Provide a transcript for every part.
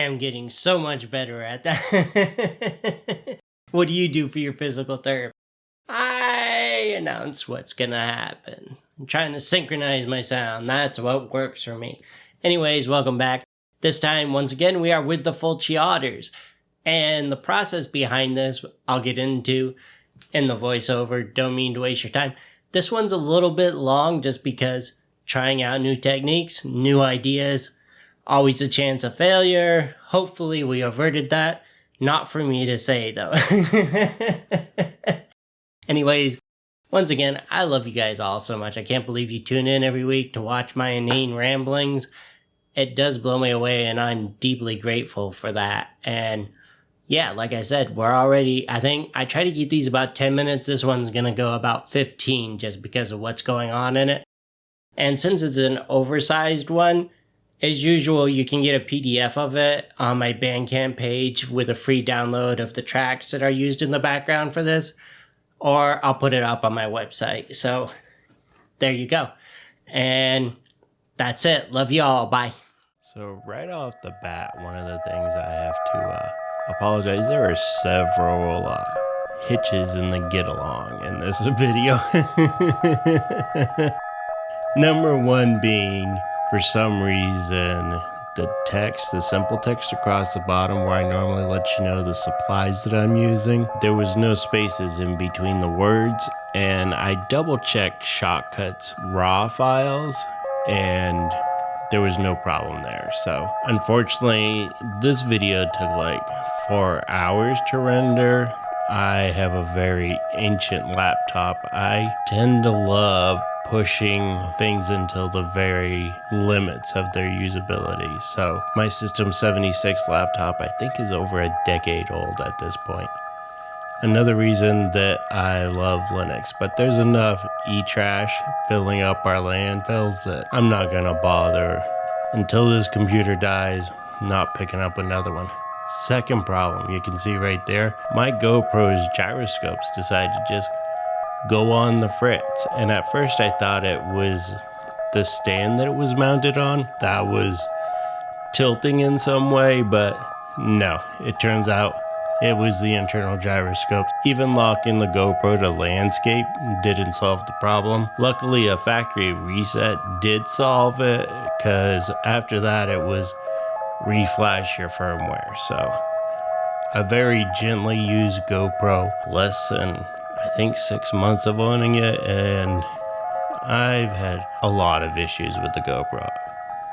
am getting so much better at that. What do you do for your physical therapy? I announce what's gonna happen. I'm trying to synchronize my sound. That's what works for me. Anyways, welcome back. This time, once again, we are with the Fulci Otters. And the process behind this, I'll get into in the voiceover. Don't mean to waste your time. This one's a little bit long just because trying out new techniques, new ideas, always a chance of failure. Hopefully we averted that. Not for me to say, though. Anyways, once again, I love you guys all so much. I can't believe you tune in every week to watch my inane ramblings. It does blow me away, and I'm deeply grateful for that. And yeah, like I said, we're already, I try to keep these about 10 minutes. This one's going to go about 15 just because of what's going on in it. And since it's an oversized one, as usual, you can get a PDF of it on my Bandcamp page with a free download of the tracks that are used in the background for this. Or I'll put it up on my website. So there you go. And that's it. Love you all. Bye. So right off the bat, one of the things I have to apologize. There are several hitches in the get along in this video. Number one being, for some reason, the simple text across the bottom where I normally let you know the supplies that I'm using, there was no spaces in between the words, and I double checked Shotcut's raw files, and there was no problem there. So unfortunately, this video took like 4 hours to render. I have a very ancient laptop. I tend to love pushing things until the very limits of their usability. So my System 76 laptop, I think, is over a decade old at this point. Another reason that I love Linux, but there's enough e-trash filling up our landfills that I'm not gonna bother until this computer dies, not picking up another one. Second problem, you can see right there, my GoPro's gyroscopes decided to just go on the fritz. And at first I thought it was the stand that it was mounted on that was tilting in some way, but no, it turns out it was the internal gyroscopes. Even locking the GoPro to landscape didn't solve the problem. Luckily, a factory reset did solve it, because after that it was reflash your firmware. So a very gently used GoPro, less than I think 6 months of owning it, and I've had a lot of issues with the GoPro.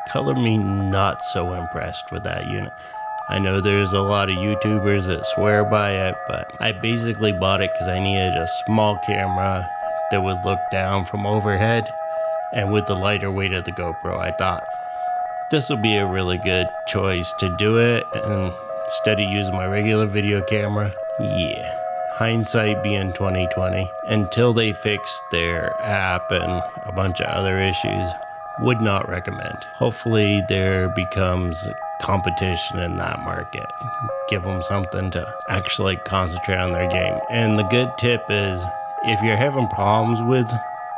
Color me not so impressed with that unit. I know there's a lot of YouTubers that swear by it, but I basically bought it because I needed a small camera that would look down from overhead, and with the lighter weight of the GoPro, I thought this will be a really good choice to do it, and instead of using my regular video camera, yeah. Hindsight being 2020, until they fix their app and a bunch of other issues, would not recommend. Hopefully there becomes competition in that market. Give them something to actually concentrate on their game. And the good tip is, if you're having problems with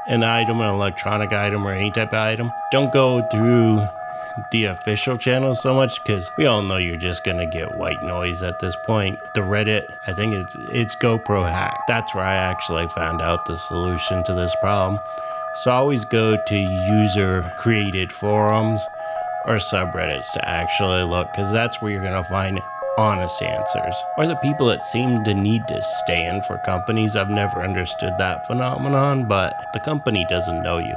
an item, an electronic item, or any type of item, don't go through the official channel so much, because we all know you're just gonna get white noise at this point. The Reddit, I think it's GoPro hack. That's where I actually found out the solution to this problem. So always go to user created forums or subreddits to actually look, because that's where you're gonna find honest answers, or the people that seem to need to stand for companies. I've never understood that phenomenon, but the company doesn't know you.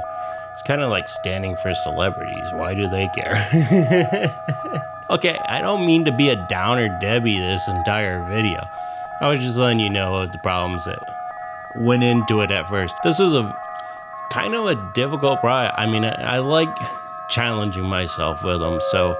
It's kind of like standing for celebrities. Why do they care? Okay, I don't mean to be a downer Debbie this entire video. I was just letting you know of the problems that went into it at first. This was a kind of a difficult project. I mean, I like challenging myself with them. So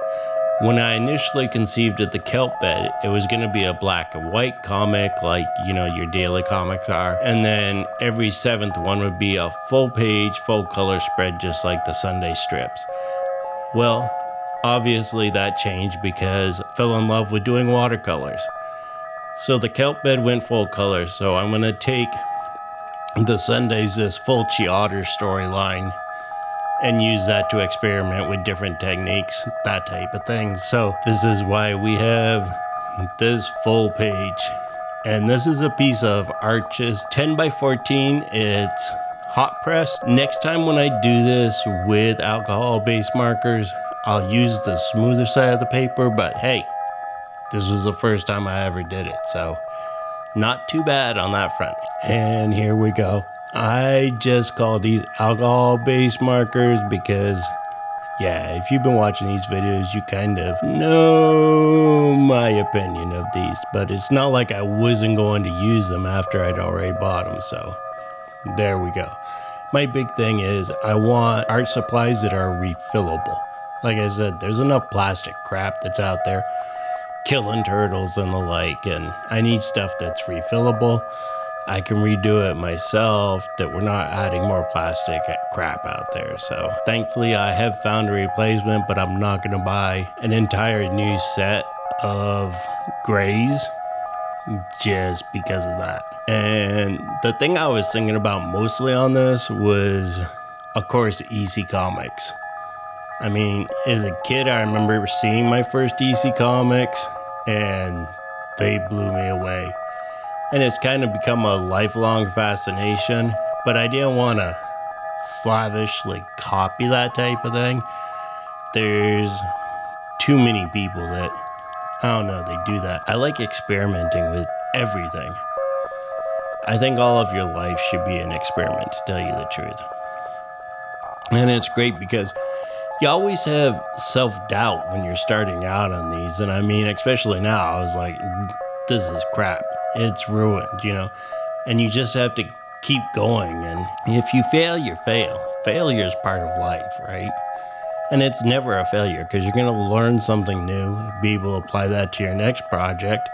when I initially conceived of the Kelp Bed, it was going to be a black and white comic like, you know, your daily comics are. And then every 7th one would be a full page, full color spread, just like the Sunday strips. Well, obviously that changed because I fell in love with doing watercolors. So the Kelp Bed went full color. So I'm going to take the Sundays, this Fulci Otters storyline, and use that to experiment with different techniques, that type of thing. So this is why we have this full page. And this is a piece of Arches 10 by 14. It's hot pressed. Next time when I do this with alcohol-based markers, I'll use the smoother side of the paper, but hey, this was the first time I ever did it, so not too bad on that front. And here we go. I just call these alcohol-based markers because, yeah, if you've been watching these videos, you kind of know my opinion of these, but it's not like I wasn't going to use them after I'd already bought them, so there we go. My big thing is I want art supplies that are refillable. Like I said, there's enough plastic crap that's out there, killing turtles and the like, and I need stuff that's refillable. I can redo it myself, that we're not adding more plastic crap out there. So thankfully I have found a replacement, but I'm not going to buy an entire new set of grays just because of that. And the thing I was thinking about mostly on this was, of course, EC Comics. I mean, as a kid, I remember seeing my first EC Comics and they blew me away. And it's kind of become a lifelong fascination, but I didn't want to slavishly copy that type of thing. There's too many people that, I don't know, they do that. I like experimenting with everything. I think all of your life should be an experiment, to tell you the truth. And it's great because you always have self-doubt when you're starting out on these. And I mean, especially now, I was like, this is crap. It's ruined, you know? And you just have to keep going. And if you fail, you fail. Failure is part of life, right? And it's never a failure because you're going to learn something new, be able to apply that to your next project,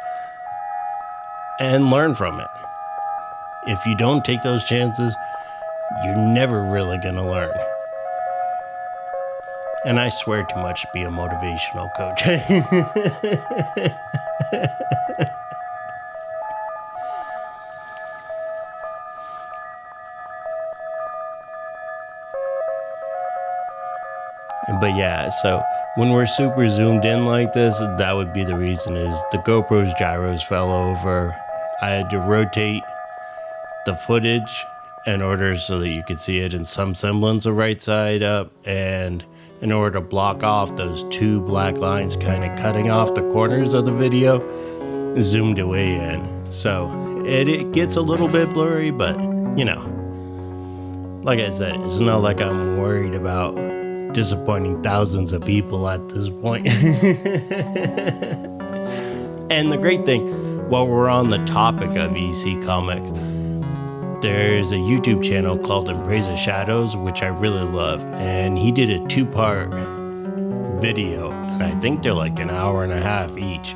and learn from it. If you don't take those chances, you're never really going to learn. And I swear too much to be a motivational coach. But yeah, so when we're super zoomed in like this, that would be the reason, is the GoPro's gyros fell over. I had to rotate the footage in order so that you could see it in some semblance of right side up, and in order to block off those two black lines kind of cutting off the corners of the video, zoomed it way in. So it gets a little bit blurry, but you know, like I said, it's not like I'm worried about disappointing thousands of people at this point. And the great thing, while we're on the topic of EC Comics, there's a YouTube channel called In Praise of Shadows, which I really love, and he did a 2-part video, and I think they're like an hour and a half each,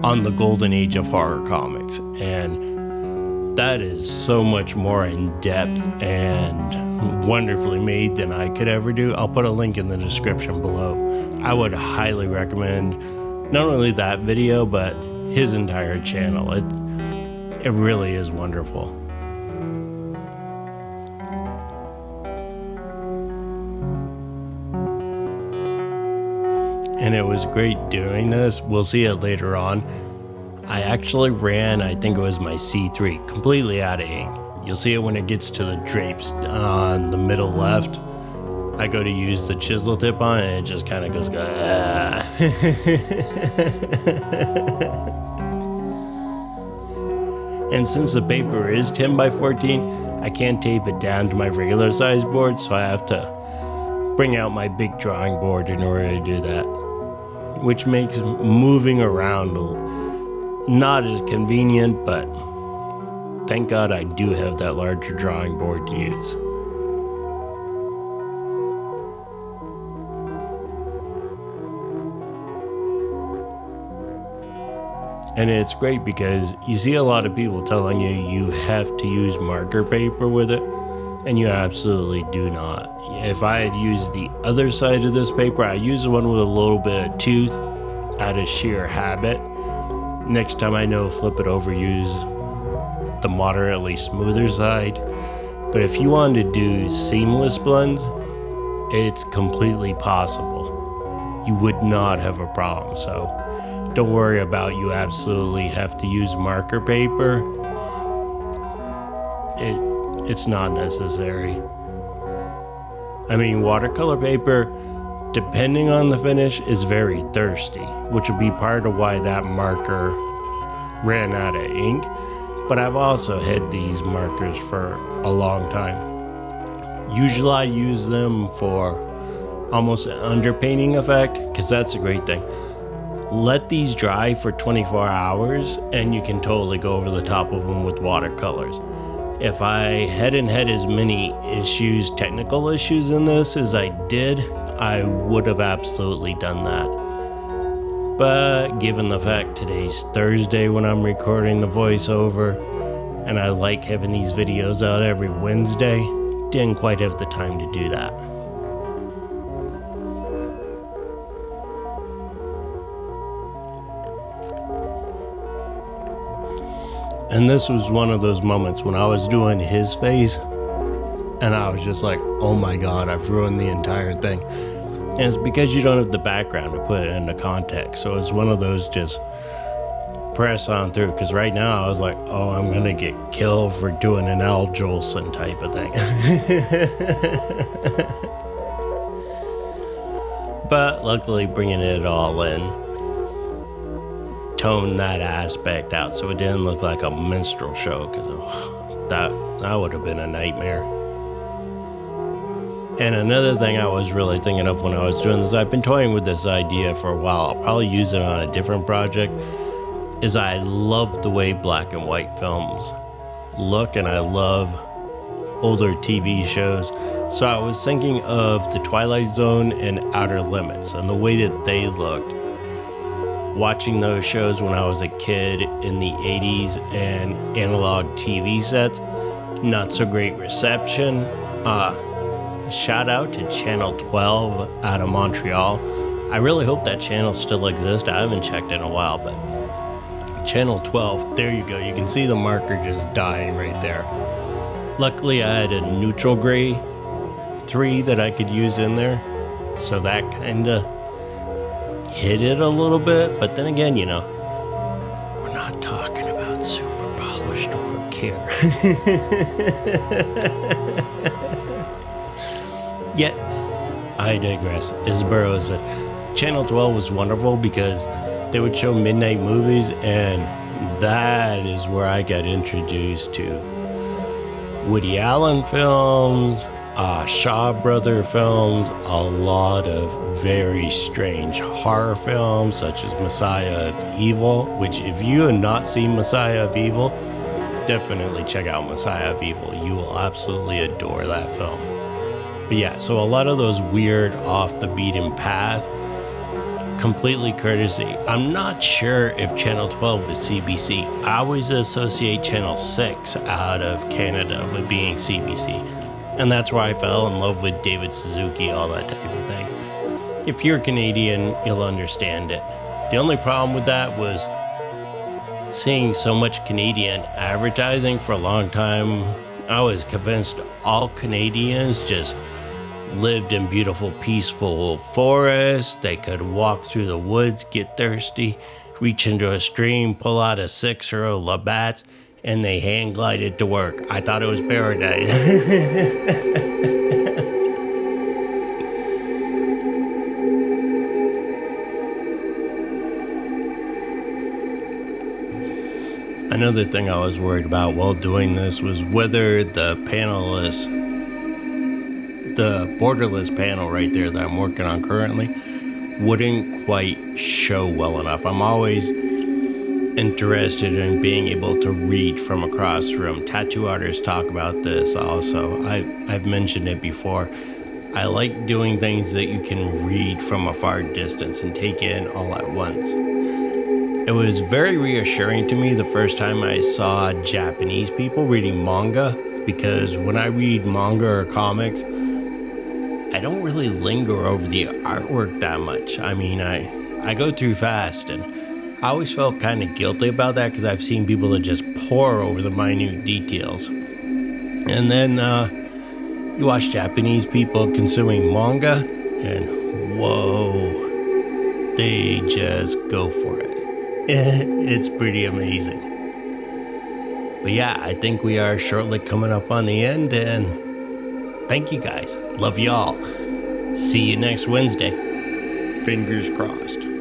on the golden age of horror comics. And that is so much more in depth and wonderfully made than I could ever do. I'll put a link in the description below. I would highly recommend not only that video, but his entire channel. It really is wonderful. And it was great doing this. We'll see it later on. I actually ran, I think it was my C3, completely out of ink. You'll see it when it gets to the drapes on the middle left. I go to use the chisel tip on it, and it just kind of goes, ah. And since the paper is 10 by 14, I can't tape it down to my regular size board, so I have to bring out my big drawing board in order to do that, which makes moving around not as convenient, but thank God I do have that larger drawing board to use. And it's great because you see a lot of people telling you you have to use marker paper with it, and you absolutely do not. If I had used the other side of this paper, I used one with a little bit of tooth out of sheer habit. Next time I know, flip it over, use the moderately smoother side. But if you wanted to do seamless blends It's completely possible. You would not have a problem. So don't worry about you absolutely have to use marker paper. It's not necessary. I mean, watercolor paper, depending on the finish, is very thirsty, which would be part of why that marker ran out of ink. But I've also had these markers for a long time. Usually I use them for almost an underpainting effect, because that's a great thing. Let these dry for 24 hours and you can totally go over the top of them with watercolors. If I hadn't had as many issues, technical issues in this as I did, I would have absolutely done that. But given the fact today's Thursday when I'm recording the voiceover, and I like having these videos out every Wednesday, didn't quite have the time to do that. And this was one of those moments when I was doing his face and I was just like, oh my God, I've ruined the entire thing. And it's because you don't have the background to put it into context. So it's one of those just press on through. Because right now I was like, oh, I'm going to get killed for doing an Al Jolson type of thing. But luckily bringing it all in tone that aspect out so it didn't look like a minstrel show, because that would have been a nightmare. And another thing I was really thinking of when I was doing this, I've been toying with this idea for a while, I'll probably use it on a different project, is I love the way black and white films look, and I love older TV shows. So I was thinking of The Twilight Zone and Outer Limits and the way that they looked. Watching those shows when I was a kid in the 80s and analog TV sets, not so great reception. Shout out to Channel 12 out of Montreal. I really hope that channel still exists. I haven't checked in a while, but Channel 12, there you go. You can see the marker just dying right there. Luckily, I had a neutral gray 3 that I could use in there, so that kind of hit it a little bit. But then again, you know, we're not talking about super polished work here. Yet, I digress. Isaburo said Channel 12 was wonderful because they would show midnight movies, and that is where I got introduced to Woody Allen films, Shaw Brother films, a lot of very strange horror films such as Messiah of Evil, which if you have not seen Messiah of Evil, definitely check out Messiah of Evil. You will absolutely adore that film. But yeah, so a lot of those weird off the beaten path, completely courtesy. I'm not sure if Channel 12 is CBC. I always associate Channel 6 out of Canada with being CBC. And that's where I fell in love with David Suzuki, all that type of thing. If you're Canadian, you'll understand it. The only problem with that was seeing so much Canadian advertising for a long time. I was convinced all Canadians just lived in beautiful, peaceful forests. They could walk through the woods, get thirsty, reach into a stream, pull out a 6-year Labatt's, and they hand glided to work. I thought it was paradise. Another thing I was worried about while doing this was whether the panelist, the borderless panel right there that I'm working on currently, wouldn't quite show well enough. I'm always interested in being able to read from across the room. Tattoo artists talk about this also. I've mentioned it before. I like doing things that you can read from a far distance and take in all at once. It was very reassuring to me the first time I saw Japanese people reading manga, because when I read manga or comics, I don't really linger over the artwork that much. I mean, I go through fast, and I always felt kind of guilty about that because I've seen people that just pour over the minute details. And then You watch Japanese people consuming manga, and whoa, they just go for it. It's pretty amazing. But yeah, I think we are shortly coming up on the end, and thank you guys. Love y'all. See you next Wednesday. Fingers crossed.